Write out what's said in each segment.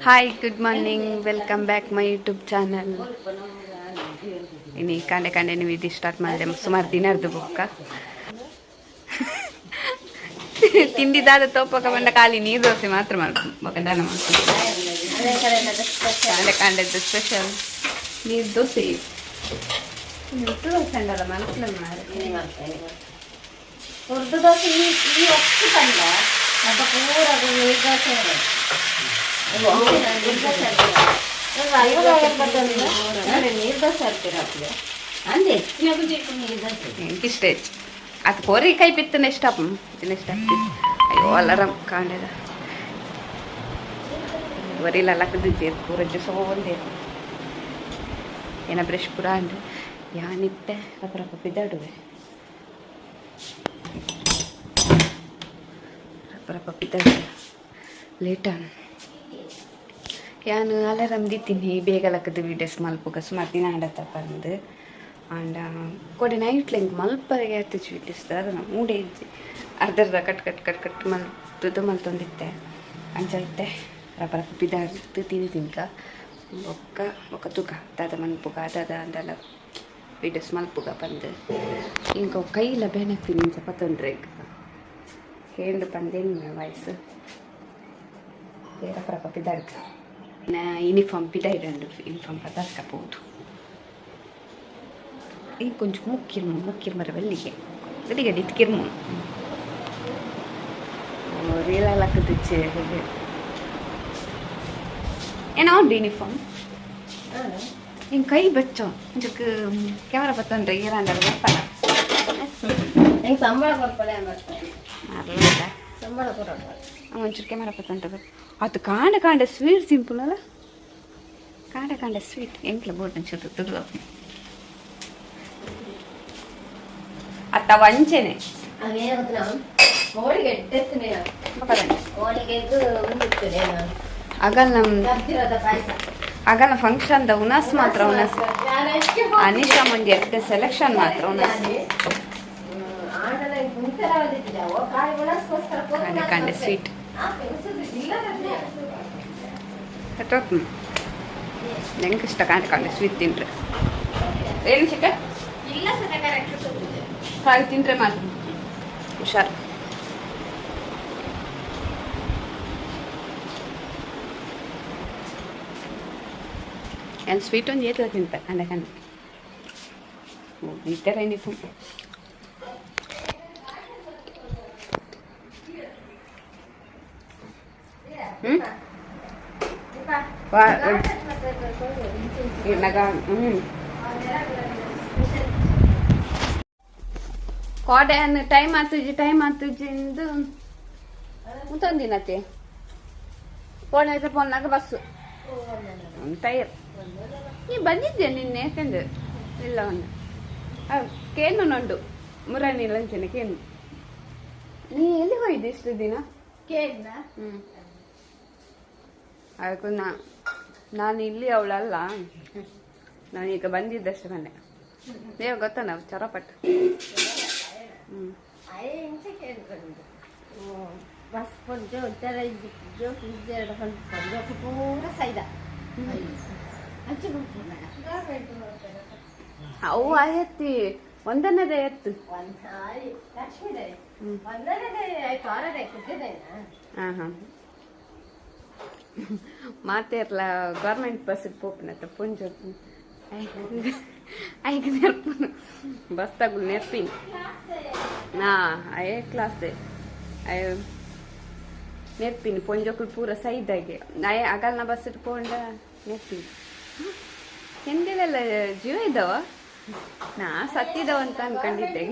Hi good morning welcome back my YouTube channel. ಇನ್ನು ಕಂಡೆ ಕಂಡೆ ನೀವು ಇದು ಸ್ಟಾರ್ಟ್ ಮಾಡಿದೆ ಸುಮಾರು ದಿನದ್ದು ಬೊಕ್ಕ ತಿಂಡಿದಾದ ತೋಪಕ ಬಂದ ಖಾಲಿ ನೀರು ದೋಸೆ ಮಾತ್ರ ಮಾಡ್ಬೇಕು ದನ ಮಾಡ್ಕೊಂಡು ಕಂಡೆ ಕಂಡದ್ದು ಸ್ಪೆಷಲ್ ನೀರು ದೋಸೆ ಸಂಡಲ್ಲ ಮನಸ್ಸಲ್ಲಿ ಉರ್ದು ದೋಸೆ ಈ ಒಟ್ಟು ಕಂಡ ಅದ ಪೂರ ನೀರು ದೋಸೆ ನೀರು ದೋಸೆ ಹಾಕ್ತೀರ ಅಂದೆ എനിക്കിഷ്ടേ അത് കുറേ കൈ പിത്തുന്ന ഇഷ്ടം ഇഷ്ടം അയ്യോ അലറം കാണ്ടത് ഒരിലക്കത് കുറച്ച് സോന്തേ ಏನ ಬ್ರಷ್ ಪುರ ಅಂಡು ಯಾನಿತ್ತೆ ರಪ್ಪ ಬಿದ್ದಾಡುವೆ ರಪ್ಪ ಬಿದ್ದಾಡುವೆ ಲೇಟಾನು ಯಾನು ಅಲಾರಮ್ ದಿತ್ತೀನಿ ಬೇಗ ಲಕ್ಕದ ವೀಡಿಯೋಸ್ ಮಲ್ಪುಗ ಸುಮಾರು ದಿನ ಆಡತ್ತ ಬಂದು ಆಂಡ ಕೊಡೆ ನೈಟ್ಲ ಹಿಂಗೆ ಮಲ್ಪರಿಗೆ ಆಯ್ತು ವೀಡಿಯೋಸ್ ಅದನ್ನು ಮೂಡೆ ಇದ್ದಿ ಅರ್ಧರ್ಧ ಕಟ್ ಮಲ್ತೊಂದಿತ್ತೆ ಅಂಚೈತೆ ರಪ್ಪ ಬಿದ್ದಾಡ್ತು ತಿಂಕ ಒಕ್ಕ ತುಕ ದಾದ ಮನ್ಪುಗ ದಾದ ಅಂದೆಲ್ಲ ವೀಡಿಯೋಸ್ ಮಲ್ಪುಗ ಬಂದು ಇಂಕ ಕೈಲ ಬೇನಾಗ್ತೀನಿ ಇಂಚ ಪತ್ತೊಂಡ್ರೆ ಹೇಂಡು ಬಂದೇನು ವಯಸ್ಸು ರಪ್ಪ ಬಿದ್ದಾಡ್ಕ ಯೂನಿಫಾರ್ಮ್ பிதாயிரண்டு யூனிஃபார்ம் பார்த்தா போகுது இது கொஞ்சம் முக்கியம் மர வெள்ளிಗೆ ಗಡಿ ಇತ್ಕಿರ್ಮು ರೀಲೆಲ್ಲ ಕತ್ತಿಚ್ಚೆ ಏನೋ ಒಂದು ಯೂನಿಫಾರ್ಮ್ ಹಿಂಗೆ ಕೈ ಬಚ್ಚೋ ಇಂಚಕ್ಕೆ ಕ್ಯಾಮರಾ ಬತ್ತಂದ್ರೆ ಏರಂದ್ರೆ ಗೊತ್ತಲ್ಲ ಹೆಂಗೆ ಸಂಬಳ ಕೊಡ್ಕೊಳ್ಳಿ ಅರ್ಲ ಸಂಬಳ ಕೊಡೋಣ ಒಂಚೂರು ಕ್ಯಾಮರಾ ಬತ್ತಂಟದು ಅದು ಕಾಂಡ ಸ್ವೀಟ್ ಸಿಂಪಲ್ ಅಲ್ಲ ಕಾಂಡ ಸ್ವೀಟ್ ಎಂಕ್ಲ ಬೋಟ್ ಒಂಚೂರು ತುರ್ದು ಅತ್ತ ವಂಚನೆ ಆಗಲ್ಲ ಫಂಕ್ಷನ್ ಉನಾಸ್ ಮಾತ್ರ ಉನಾಸ್ ಅನಿಶಾ ಮುಂಜೆ ಎಷ್ಟೇ ಸೆಲೆಕ್ಷನ್ ಮಾತ್ರ ಉನಾಸ್ ಕಾಂಡ ಸ್ವೀಟ್ ನಂಗೆ ಇಷ್ಟ ಕಾಂಡ ಸ್ವೀಟ್ ತಿಂಡ್ರೆ ಏನು ಚಿಕ್ಕ ಕಾಯಿ ತಿಂದ್ರೆ ಮಾತ್ರ ಹುಷಾರು ಏನು ಸ್ವೀಟ್ ಒಂದು ಏತದ ತಿಂತ ಕಂಡ ಈ ಥರ ಯೂನಿಫಾರ್ಮ್ ಕೋಡೆ ಟೈಮ್ ಆತುಜಿ ಇಂದು ಮುತ್ತೊಂದಿನತ್ತೆ ಫೋನ್ ಐತೆ ಫೋನ್ನಾಗ ಬಸ್ಸು ಟೈರ್ ನೀ ಬಂದಿದ್ದೆ ನಿನ್ನೆ ಯಾಕಂದ್ರೆ ಇಲ್ಲ ಒಂದು ಕೇನು ನೊಂಡು ಮುರಾಣಿ ಲಂಚನೆ ಕೇನು ನೀ ಎಲ್ಲಿ ಹೋಗಿದ್ದೆ ಇಷ್ಟು ದಿನ ಅದಕ್ಕೂ ನಾನು ಇಲ್ಲಿ ಅವಳಲ್ಲ ನಾನೀಗ ಬಂದಿದ್ದಷ್ಟು ಮನೆ ನೀವು ಗೊತ್ತಾ ನಾವು ಚೊರಪಟ್ಟು ಅವು ಎತ್ತಿ ಒಂದನ್ನದೇ ಎತ್ತು ಹಾಂ ಮಾತೆ ಇರಲ ಗೌರ್ಮೆಂಟ್ ಬಸ್ಸಿಗೆ ಪೋಪಿನತ್ತ ಪುಂಜ ಐದು ನೆರ್ಪುನು ಬಸ್ ತಗುಲು ನೆರ್ಪಿನಿ ಅಯ್ಯ ಕ್ಲಾಸ್ದೆ ನೆರ್ಪಿನಿ ಪೊಂಜೊಕ್ಕಳು ಪೂರ ಸೈದಾಗೆ ಅಗಲ್ನ ಬಸ್ ಇಟ್ಕೊಂಡ ನೆರ್ಪಿನಿ ಎಂದೆಲ್ಲ ಜೀವ ಇದ್ದಾವ ನಾ ಸತ್ತಿದ್ದಾವ ಅಂತ ಅನ್ಕೊಂಡಿದ್ದೆ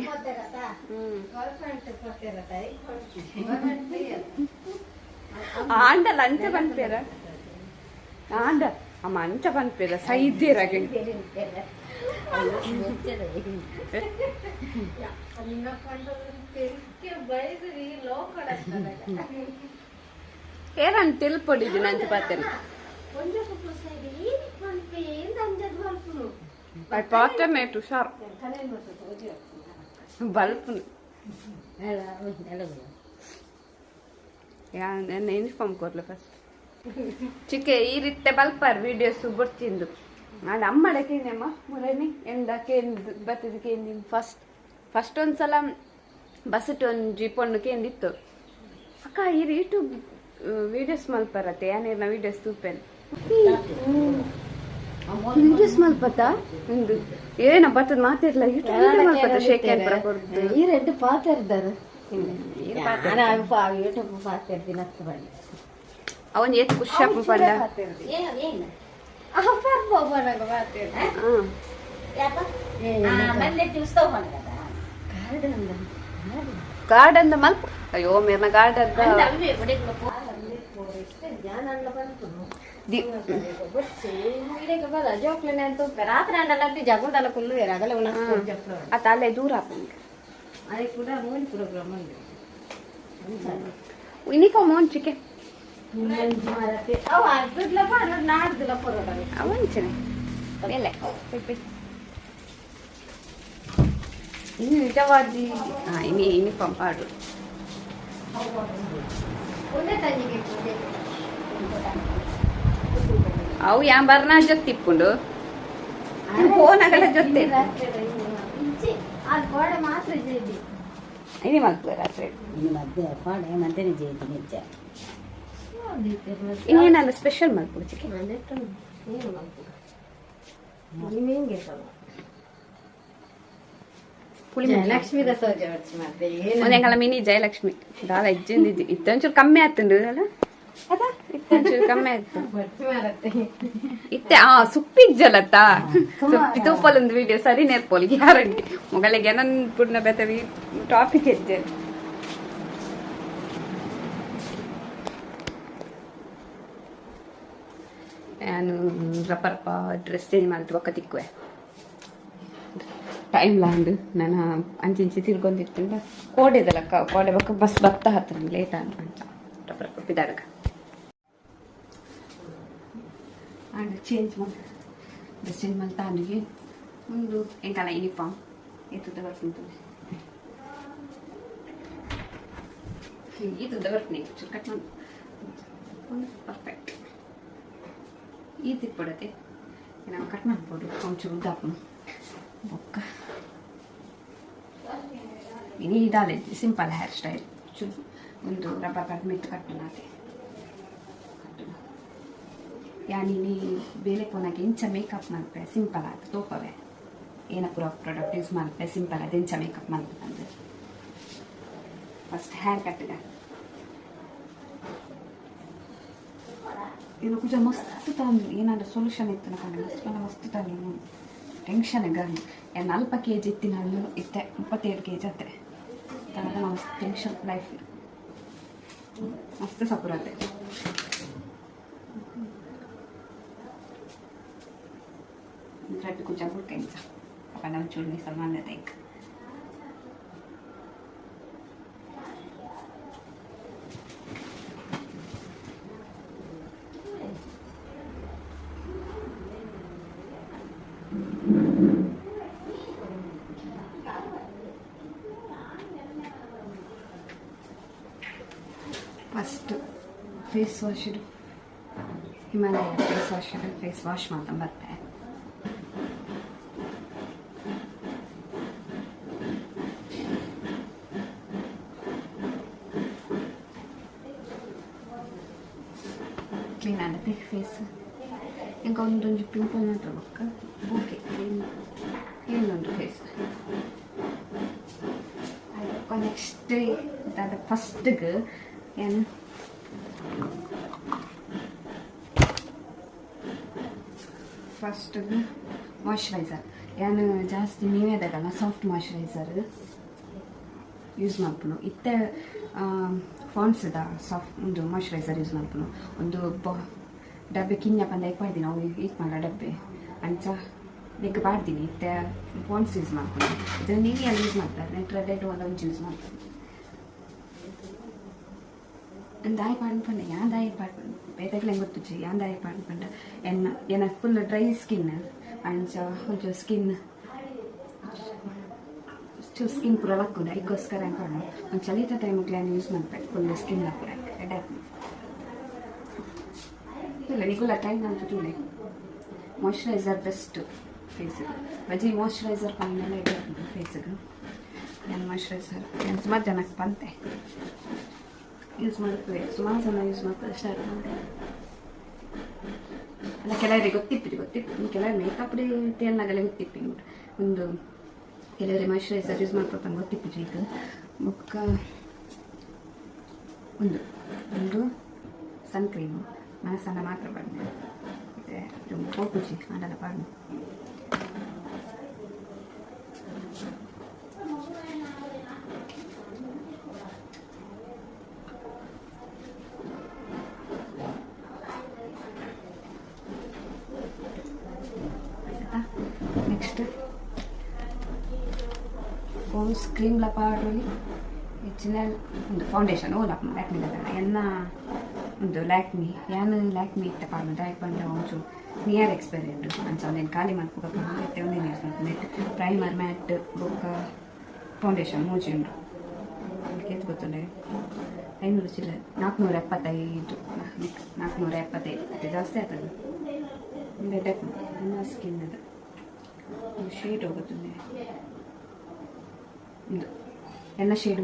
ಆಂಡ ಲಂಚ ಬಂದ್ಪೇರ ಆಂಡ ಅಮ್ಮ ಅಂಚ ಬಂದ್ಪೇರ ಸೈದ್ದೇರಾಗೆ ಏರನ್ ತಿಳ್ಪೊಡಿದ್ದು ನಂಚ ಪಾತೇನೆ ಪಾತೇನೆ ತುಷಾರ್ ಬಲ್ಪ್ ನನ್ನ ಯೂನಿಫಾರ್ಮ್ ಕೊಡ್ಲ ಫಸ್ಟ್ ಚಿಕ್ಕೆ ಈ ರೀತಿ ಬಲ್ಪಾರ್ ವಿಡಿಯೋಸ್ ಬರ್ತಿಂದು ನಾನು ಅಮ್ಮಡಕೇನಮ್ಮ ಮುರನಿ ಎಂದಕ್ಕೇಂದು ಬರ್ತದ ಕೇಂದಿ ಫಸ್ಟ್ ಒಂದ್ಸಲ ಬಸ್ಸಟ್ಟು ಒಂದು ಜಿಪೊಂಡು ಕೇಂದಿತ್ತು ಅಕ್ಕ ಈ ಯೂಟ್ಯೂಬ್ ವಿಡಿಯೋಸ್ ಮಲ್ಪರತ್ತೆ ಏನೇನ ವಿಡಿಯೋಸ್ ತೂಪೇನು ವಿಡಿಯೋಸ್ ಮಲ್ಪತ್ತ ಒಂದು ಏನ ಬರ್ತದ ಮಾತಿರ್ಲ ಯೂಟ್ಯೂಬ್ ಮಲ್ಪತ್ತ ಶೇಖರ್ ಬರಕೊಡ್ದು ಈ ರೆಡ್ ಪಾತಿರ್ದಾರೆ ಯೂಟ್ಯೂಬ್ ಪಾತಿರ್ದಿನ ಅವನ್ ಏತ್ ಖುಷಿಯಪ್ಪ ಪಂಡ ಗಾರ್ಡನ್ ಮಲ್ಪ ಅಯ್ಯೋ ಮೇರ್ನ ಗಾರ್ಡನ್ ಜಗದಲ್ಲ ಕುಲ್ಲು ಅತ್ತ ಅಲ್ಲೇ ದೂರ అది కూడా మూడు ప్రోగ్రామ్ ఉంది యూనిఫామ్ ఆన్ చికే అవు అద్దుల పాడు నాడుల పొరడ అవంచనే వెళ్ళే ఇన్ని ఇటవాది ఇన్ని యూనిఫామ్ పాడు ಅವು ಯಾ ಬರ್ನ ಜೊತ್ತಿಪ್ಪುಂಡು ಫೋನಗಳ ಜೊತೆ అది గోడ మాత్రం చేయండి ఇది మాకు రాత్రి ఈ మధ్య పాడ ఏమంటేనే చేయండి నిజ ಇನ್ನೇನಲ್ಲ ಸ್ಪೆಷಲ್ ಮಾಡ್ಕೊಡು ಚಿಕನ್ ನೀವೇನು ಗೆಲ್ಸಲ್ಲ ಪುಳಿ ಲಕ್ಷ್ಮಿ ದಸ ಜೋಡಿಸಿ ಮತ್ತೆ ಒಂದೆಂಗಲ ಮಿನಿ ಜಯಲಕ್ಷ್ಮಿ ದಾಲ ಇಜ್ಜಿಂದಿದ್ದು ಇತ್ತೊಂಚೂರು ಕಮ್ಮಿ ಆತುಂಡು ಅಲ್ಲ ಅದ ಇತ್ತೊಂಚೂರು ಕಮ್ಮಿ ಆಯ್ತು ಇತ್ತೆ ಸುಪ್ಪಿಜ್ಜಲತ್ತ ಸುಪ್ಪಿ ತೂಪಲೊಂದು ವಿಡಿಯೋ ಸರಿ ನೇರ್ಪೋಲಿ ಗ್ಯಾರಂಟಿ ಮೊಗಲಿಗೆ ನನ್ನ ಪುಣ್ಣ ಬೆತವಿ ಟಾಪಿಕ್ ಹೆಜ್ಜೆ ನಾನು ರಪ್ಪ ಡ್ರೆಸ್ ಚೇಂಜ್ ಮಾಡಿತು ಒಕ್ಕ ತಿಕ್ಕುವೆ ಟೈಮ್ ಲಾಂಡ್ ನಾನು ಅಂಚಿಂಚಿ ತಿಳ್ಕೊಂಡಿರ್ತೀನಿ ಕೋಡೆದಲ್ಲಕ್ಕ ಕೋಡೆ ಬಕ್ಕ ಬಸ್ ಬತ್ತ ಹತ್ರ ಲೇಟ್ ಅಂತ ರಪ್ಪ ಬಿದ್ದಾಡಕ అండ్ చేంజ్ డ్రెస్ చేంజ్ మళ్ళీ దానికి ముందు ఇంకా యూనిఫామ్ ఎత్తుత వరకు ఉంటుంది ఇది వరకు నేను చుక్కట్లా ಪರ್ಫೆಕ್ಟ್ ಈ ತಿಪ್ಪಡತೆ ನಾವು ಕಟ್ ಮಾಡ್ಬೋದು ಒಂಚೂರು ಉದ್ದಾಪನು ಬೊಕ್ಕ ಇನಿ ಇದಾಲೆ ಸಿಂಪಲ್ ಹೇರ್ ಸ್ಟೈಲ್ ಚೂರು ಒಂದು ರಬ್ಬರ್ ಬ್ಯಾಂಡ್ ಮಿಟ್ಟು ಕಟ್ಟನಾತೆ ಯಾನಿನಿ ಬೇಲೆ ಪೋನಾಗೆ ಇಂಚ ಮೇಕಪ್ ಮಾಡ್ಪೆ ಸಿಂಪಲ್ ಆಯ್ತು ತೋಪವೆ ಏನ ಪೂರ ಪ್ರಾಡಕ್ಟ್ ಯೂಸ್ ಮಾಡ್ಪೆ ಸಿಂಪಲ್ ಆದ ಇಂಚ ಮೇಕಪ್ ಮಾಡ್ಬೇಕಂದ್ರೆ ಫಸ್ಟ್ ಹೇರ್ ಕಟ್ಟಿದ ಏನು ಕುಜ ಮಸ್ತ್ ತಂದು ಏನಾದ್ರು ಸೊಲ್ಯೂಷನ್ ಇತ್ತು ನಮಗೆ ಮಸ್ತ್ ತಂದು ಟೆನ್ಷನ್ ಗಂಡು ಏನು ಅಲ್ಪ ಕೆ ಜಿ ಇತ್ತಿನ ಹಣ್ಣು ಇತ್ತೆ 37 kg ಅತ್ತೆ ತನಕ ಮಸ್ತ್ ಟೆನ್ಷನ್ ಲೈಫ್ ಮಸ್ತ್ ಸಪುರತ್ತೆ Berarti ku campur kenca apa nama curni sama anda tek first face wash Himalaya face wash ಮಾತ್ರ ಬರುತ್ತೆ ಕ್ಲೀನ್ ಆಗುತ್ತೆ ಫೇಸ್ ಈಗ ಒಂದೊಂದು ಪಿಂಪಲ್ ಮಾತ್ರ ಬಕ್ಕ ಓಕೆ ಇನ್ನೊಂದು ಫೇಸ್ ನೆಕ್ಸ್ಟ್ ಅದಾದ ಫಸ್ಟ್ಗೆ ಏನು ಫಸ್ಟ್ಗೆ ಮಾಯ್ಶ್ಚರೈಸರ್ ಏನು ಜಾಸ್ತಿ ನೀವೇ ಅದಲ್ಲ ಸಾಫ್ಟ್ ಮಾಯ್ಶ್ಚರೈಸರ್ ಯೂಸ್ ಮಾಡ್ಕೊಂಡು ಇತ್ತೆ ಫಾಂಡ್ಸ್ದ ಸಾಫ್ಟ್ ಒಂದು ಮಾಯ್ಶ್ಚರೈಸರ್ ಯೂಸ್ ಮಾಡ್ಕೊಂಡು ಒಂದು ಡಬ್ಬೆ ಕಿನ್ಯ ಪಂದ ಪಾಡ್ತೀನಿ ಅವು ಈಟ್ ಮಾಡೋ ಡಬ್ಬೆ ಅಂಚ ಲೆಕ್ಕ ಪಾಡ್ತೀನಿ ಇತ್ತೆ ಫಾಂಡ್ಸ್ ಯೂಸ್ ಮಾಡ್ಕೊಂಡು ಇದನ್ನು ನೀವೇ ಅಲ್ಲಿ ಯೂಸ್ ಮಾಡ್ತಾರೆ ನೆಟ್ರೆಡ್ ಒಂದು ಯೂಸ್ ಮಾಡ್ತಾರೆ ದಾಯಿ ಪಾಡ್ಪಂಡ ಯಾನ್ ದಾಯಿ ಪಾಡ್ಪಂಡ ಬೇತಾಗ್ಲೇ ಗೊತ್ತು ಯಾನ್ ದಾಯಿ ಪಾಡ್ಪಂಡ ಏನ ಫುಲ್ ಡ್ರೈ ಸ್ಕಿನ್ ಅಂಚ ಒಂಚೂರು ಸ್ಕಿನ್ ಪೂರ ಲಕ್ಕುಂಡು ಅದಕ್ಕೋಸ್ಕರ ಅನ್ಕೊಂಡು ಒಂದು ಚಲಿತ ಟೈಮಿಗೆ ಯೂಸ್ ಮಾಡ್ಬೇಕು ಫುಲ್ ಸ್ಕಿನ್ ಪೂರ ಗೊತ್ತಿಲ್ಲ ನಿಗುಲ್ಲ ಟೈಮ್ ಅಂತ ತೂಲೆ ಮಾಯ್ಶ್ಚರೈಸರ್ ಬೆಸ್ಟ್ ಫೇಸಿಗೆ ಬಜಿ ಮಾಯ್ಶ್ಚರೈಸರ್ ಪಂದೆಲ್ಲ ಇದೆ ಫೇಸಿಗೆ ಏನು ಮಾಯ್ಶ್ಚರೈಸರ್ ಏನು ಸುಮಾರು ಜನಕ್ಕೆ ಬಂತೆ ಯೂಸ್ ಮಾಡ್ತೇವೆ ಸುಮಾರು ಜನ ಯೂಸ್ ಮಾಡ್ತಾರೆ ಸ್ಟಾರ್ಟ್ ಮಾಡಿ ಅಲ್ಲ ಕೆಲವರಿಗೆ ಗೊತ್ತಿಪ್ಪು ಕೆಲವರು ಮೇಕಪ್ ಟೇಲ್ನಾಗೆಲ್ಲ ಗೊತ್ತಿಪ್ಪಿ ಒಂದು ಕೆಲವರಿಗೆ ಮಾಯ್ಶ್ಚರೈಸರ್ ಯೂಸ್ ಮಾಡ್ಕೊಳ್ತಾನೆ ಗೊತ್ತಿಪ್ಪು ಈಗ ಬೊಕ್ಕ ಒಂದು ಸನ್ ಕ್ರೀಮು ಮನಸ್ಸನ್ನ ಮಾತ್ರ ಬಣ್ಣ ಮತ್ತೆ ಪೋಪುಜಿ ಅದೆಲ್ಲ ಬಣ್ಣ ನೆಕ್ಸ್ಟ್ ಪೋನ್ಸ್ ಕ್ರೀಮ್ ಲಪಾಡೋಲಿ ಹೆಚ್ಚಿನಲ್ಲಿ ಒಂದು ಫೌಂಡೇಶನ್ ಓ ಲ್ಯಾಕ್ಮಿ ಎನ್ನ ಒಂದು ಲ್ಯಾಕ್ಮಿ ಏನು ಲ್ಯಾಕ್ಮಿ ಇತ್ತ ಪಾಡು ಡೈ ಪಂಡ ಒಂಚು ನಿಯರ್ ಎಕ್ಸ್ಪೈರಿಯಡ್ ಅಂಚ ಒಂದೇನು ಖಾಲಿ ಮಾಡ್ಕೋಬೇಕು ಒಂದೇನು ಯೂಸ್ ಮಾಡ್ತೀನಿ ಪ್ರೈಮರ್ ಮ್ಯಾಟ್ ಬೊಕ್ಕ ಫೌಂಡೇಶನ್ ಮೂಜಿ ಉಂಟು ಅದಕ್ಕೆ ಗೊತ್ತುಂಡೆ 500 ಚಿಲ್ಲರೆ 475 475 ಜಾಸ್ತಿ ಆಗ್ತದೆ ರೆಡ್ ನನ್ನ ಸ್ಕಿನ್ ಅದು ಶೇಡ್ ಹೋಗುತ್ತದೆ ಇದು ಎಲ್ಲ ಶೇಡು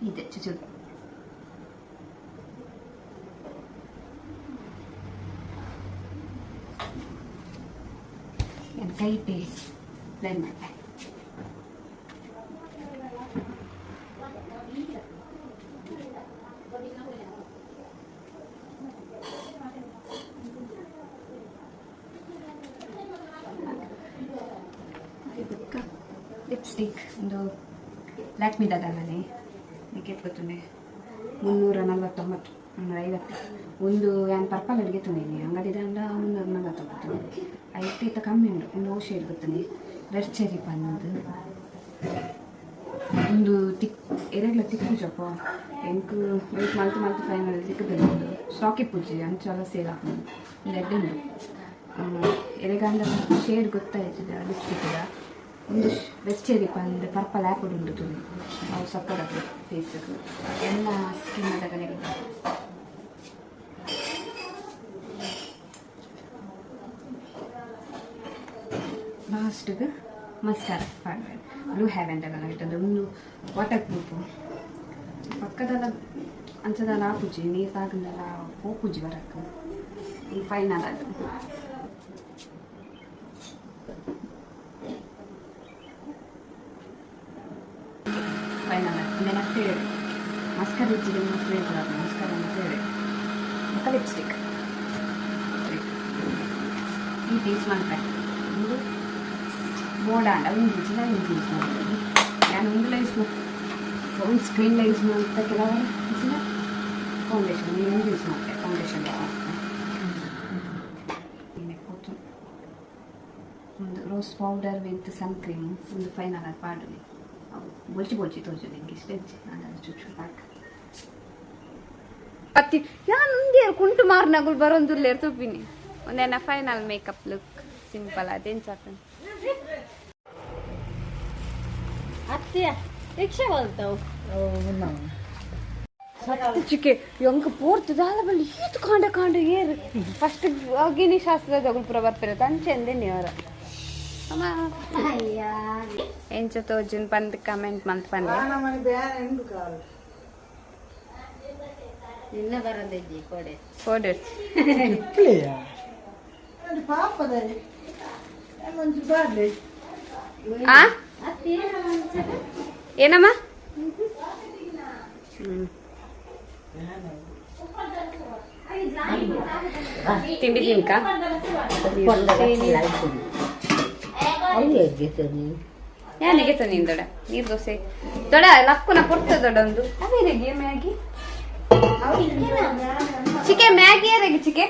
ಇದೆ ಚುಚ್ಚು ನನ್ನ ಕೈ ಪೇಸ್ ಬ್ಲೆಂಡ್ ಮಾಡ್ತೆ ಲಿಪ್ಸ್ಟಿಕ್ ಒಂದು ಲ್ಯಾಕ್ಮಿದಲ್ಲೇ ಇದಕ್ಕೆ ಗೊತ್ತುಂಡೆ 349 350 ಒಂದು ಏನು ಪರ್ಪಲ್ ಅಡುಗೆ ತಂದಿನಿ ಅಂಗಡಿದಂಡ 349 ಐತೆ ಕಮ್ಮಿ ಉಂಟು ಒಂದು ಓ ಶೇಡ್ ಗೊತ್ತುಂಡೆ ರೆಡ್ ಚೆರಿ ಬಂದು ಒಂದು ಎರೆಗ್ಲ ತಿಕ್ಕು ಚೊಪ್ಪ ಎಂಕು ವೆಯ್ಟ್ ಮಲ್ತು ಫೈನಲ್ ತಿಕ್ಕದಲ್ಲಿ ಒಂದು ಸ್ಟಾಕಿ ಪೂಜೆ ಅಂಚೆಲ್ಲ ಸೇಲ್ ಹಾಕೊಂಡು ರೆಡ್ ಉಂಟು ಎರೆಗಂಡ ಶೇಡ್ ಗೊತ್ತಾಯ್ತದೆ ಲಿಪ್ಸ್ಟಿಕ್ದ ಒಂದು ವೆಚ್ಚೇರಿ ಬಂದು ಪರ್ಪಲ್ ಆ್ಯಪಡ್ ಉಂಟು ತುಳಿ ಅವು ಸಕ್ಕದಾಗಿ ಫೇಸಿಗೆ ಎಲ್ಲ ಸ್ಕಿನ್ ಅದಕ್ಕೆ ಲಾಸ್ಟಿಗೆ ಮಸ್ಕಾರ ಪಾಡ್ಬೇಡ ಬ್ಲೂ ಹ್ಯಾವೆನ್ ತಗೊಂಡು ಇಟ್ಟಂದ್ರೆ ಒಂದು ವಾಟರ್ ಪ್ರೂಫು ಪಕ್ಕದಲ್ಲ ಅಂಚದಲ್ಲ ಪೂಜಿ ನೀರು ತಾಗಂದಲ್ಲ ಹೋ ಪೂಜಿ ಬರಕ್ಕೆ ಈ ಫೈನಲ್ ಅದು ಫೈನಲ್ ನನ್ನ ಫೇವ್ರೇಟ್ ಮಸ್ಕರ್ ಇಚ್ಚಿಗೆ ಫೇವ್ರೇಟ್ ಮಸ್ಕರ್ ನನ್ನ ಫೇವ್ರೇಟ್ ಮತ್ತು ಲಿಪ್ಸ್ಟಿಕ್ ಈ ಟೇಸ್ಟ್ ಮಾಡ್ತಾರೆ ಒಂದು ಬೋಡಾಂಡ ಒಂದು ಯೂಸ್ ಮಾಡ್ತೀನಿ ನಾನು ಒಂದೆಲ್ಲ ಯೂಸ್ ಫೋನ್ ಸ್ಕ್ರೀನ್ಲ ಯೂಸ್ ಮಾಡ್ತಾ ಕೆಲವರು ಫೌಂಡೇಶನ್ ನೀವು ಯೂಸ್ ಮಾಡ್ತೆ ಫೌಂಡೇಶನ್ ಒಂದು rose powder with sun cream ಒಂದು ಫೈನಲ್ ಆಗಿ ಪಾಡಲಿ बोलची तोजू निंगे स्टेज ನಾನು ಚುಚ್ಚು ಪಾಕ ಅತ್ತಿ ನಾನು ಮುಂದೆ ಕುಂಟು ಮಾರ್ನಗುಲ್ ಬರೋಂದುಲ್ಲ ಇರ್ತುಪಿನಿ ಒಂದೇನ ಫೈನಲ್ ಮೇಕಪ್ ಲುಕ್ ಸಿಂಪಲ್ ಅದೇನ್ ಚಾತನ್ ಅತ್ತಿ ರಿಕ್ಷಾ ಬಲ್ತಾವ್ ಚಿಕೆ ಯಂಕ ಪೂರ್ತಿ ದಾಲಬಲ್ಲಿ ಈತು ಕಾಂಡ ಏರು ಫಸ್ಟ್ ಅಗಿನಿ ಶಾಸ್ತ್ರದ ಗುಲ್ಪುರ ಬರ್ತಾರೆ ತಂಚೆಂದೆ ನೀವರ ಎಂಚ ತೋಜನ್ ಪಂದ್ ಕಮೆಂಟ್ ಮಂತ್ ಪಂದೆ ನಿನ್ನ ಬರದಜ್ಜಿ ಕೊಡೆ ಕೊಡೆ ಏನಮ್ಮ ತಿಂಡಿ ತಿನ್ಕ ಯಾನಿಗೆ ನೀನು ದೊಡ ನೀರು ದೋಸೆ ದೊಡ ಲಕ್ಕುನ ಕೊಡ್ತದೆ ದೊಡ್ಡ ಒಂದು ಅದೇಗೆ ಮ್ಯಾಗಿ ಚಿಕೆ ಮ್ಯಾಗಿ ಯಾರಿಗೆ ಚಿಕೆ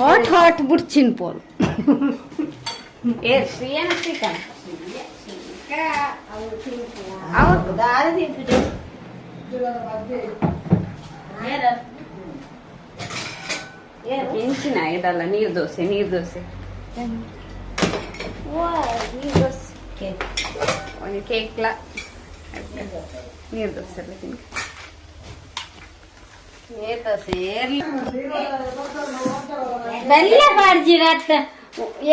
ಹಾಟ್ ಬುಡ್ಚಿನ್ ಪೋಲ್ ಏ ಶ್ರೀಯನ ಶ್ರೀಕಾಂತ್ ಹೆಂಚಿನ ಇದಲ್ಲ ನೀರ್ ದೋಸೆ ಒಂದು ಕೇಕ್ಲ ನೀರ್ ದೋಸೆ ಎಲ್ಲ ತಿನ್ನಿ ನೀರ್ ದೋಸೆ ಬೆಲ್ಲ ಬಾಡ್ಜಿರತ್ತ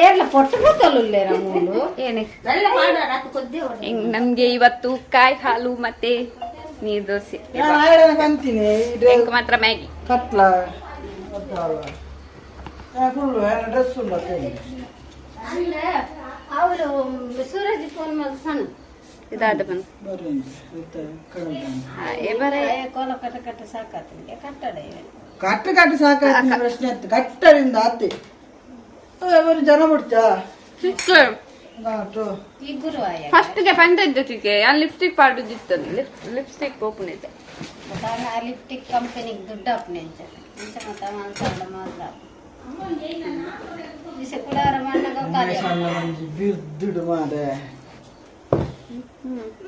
ಏರ್ಲ ಪೊಟ್ಟು ಗೊತ್ತಲ್ಲ ಮೂಲು ಏನೇ ಬೆಲ್ಲ ಮಾಡೋಣ ಕೊದ್ದೆ ಹಿಂಗ್ ನಮ್ಗೆ ಇವತ್ತು ಕಾಯಿ ಹಾಲು ಮತ್ತೆ ನೀರ್ ದೋಸೆ ಕಂತೀನಿ ಹೆಂಗ್ ಮಾತ್ರ ಮ್ಯಾಗಿ ಕಟ್ಲ ಫುಲ್ಲು ಡ್ರೆಸ್ ಅಂದ್ರೆ ಅವರು ಸೂರಜ್ ಫೋನ್ ಮಾಡಿ ಸಣ್ಣ ಇದಾದ ಬಂದು ಕೋಲ ಕಟ್ಟ ಸಾಕಾತಿಗೆ ಕಟ್ಟಡ ಇವೆ ಕಟ್ಟು ಸಾಕಾಯ್ತು ಪ್ರಶ್ನೆ ಆಯ್ತು ಕಟ್ಟರಿಂದ ಆತಿ ಅವರು ಜನ ಬಿಡ್ತಾ ಈ ಗುರುವಾಯ ಫಸ್ಟ್ ಗೆ ಪಂಚಾಯತ್ ಜೊತೆಗೆ ಅಲ್ಲಿ ಲಿಪ್ಸ್ಟಿಕ್ ಪಾಡುದಿತ್ತು ಲಿಪ್ಸ್ಟಿಕ್ ಓಪನ್ ಇದೆ ಆ ಲಿಪ್ಟಿಕ್ ಕಂಪನಿಗೆ ದುಡ್ಡು ಅಪ್ಪನೆ ಮತ್ತ ಮಾನ್ಸಾಡ ಮಾತ್ರ ದಿವಸ ಕುಡಾರ ಮಣ್ಣಗ ಬಿದ್ದುಡು ಮಾರೆ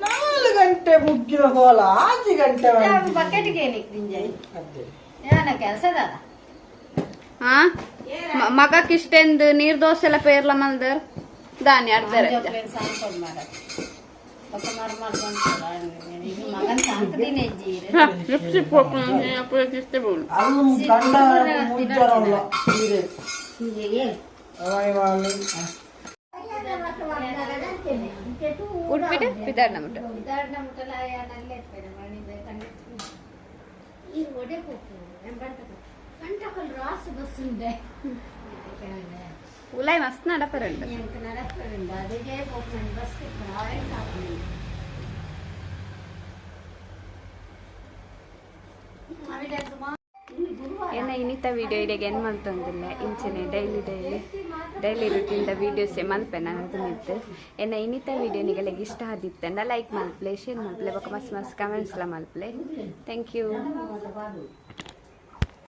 4 ಗಂಟೆ ಮುಗ್ಗಿನ ಕೋಲ 5 ಗಂಟೆ ಬಕೆಟ್ಗೆ ಏನಕ್ಕೆ ನಿಂಜಾಯಿ ಏನ ಕೆಲಸದ ಹಾ ಮಗಕ್ಕೆ ಇಷ್ಟೆಂದು ನೀರ್ ದೋಸೆ ಎಲ್ಲ ಪೇರ್ಲ ಮಲ್ದರ್ ದಾನಿ ಅರ್ಧರ ಸಾಂಪಡ್ ಮಾಡ ఒక మర్మర్గంటల ఇది మగన్ సాంకదినే జీరే లిప్స్టిక్ ఓపెన్ అప్పుడే ಬೋಳು ಅದು ಕಂಡ ಮುಂಚರಲ್ಲ ಸೀರೆ ఏ ಅವೈ ವಾಲಿ ಉಡ್ಬಿಟ್ಟು ಬಿದಾಡ್ ನಮ್ಮಟ ಉದಾಹರಣೆ ಮುಟ್ಟಲ ನಲ್ಲೇ ಇರ್ತಾರೆ ಮಾಡಿದೆ ಕಂಡು ಈ ಒಡೆ ಹೋಗ್ತು ಗಂಟಕಲ್ ರಾಸು ಬಸ್ ಉಂಡೆ ಉಲಾಯ್ ಮಸ್ತ್ ನಡಪರಂಡ எனக்கு நடப்பறണ്ട அதுவே போறேன் பஸ் ராய் காப்பேன் ಏನ ಇನ್ನಿತ ವಿಡಿಯೋ ಇಡೆಗೆ ಏನು ಮಲ್ತೊಂದಿಲ್ಲ ಇಂಚನೆ ಡೈಲಿ ರುಟೀನ್ದ ವೀಡಿಯೋಸೇ ಮಲ್ಪೆ ನಾನು ನಿಂತು ಏನ ಇನ್ನಿತ ವಿಡಿಯೋ ನಿಗಳಿಗೆ ಇಷ್ಟ ಆದಿತ್ತಂಡ ಲೈಕ್ ಮಲ್ಪ್ಲೆ ಶೇರ್ ಮಲ್ಪ್ಲೆ ಬೊಕ ಮಸ್ತ್ ಕಮೆಂಟ್ಸ್ ಎಲ್ಲ ಮಲ್ಪ್ಲೆ ಥ್ಯಾಂಕ್ ಯು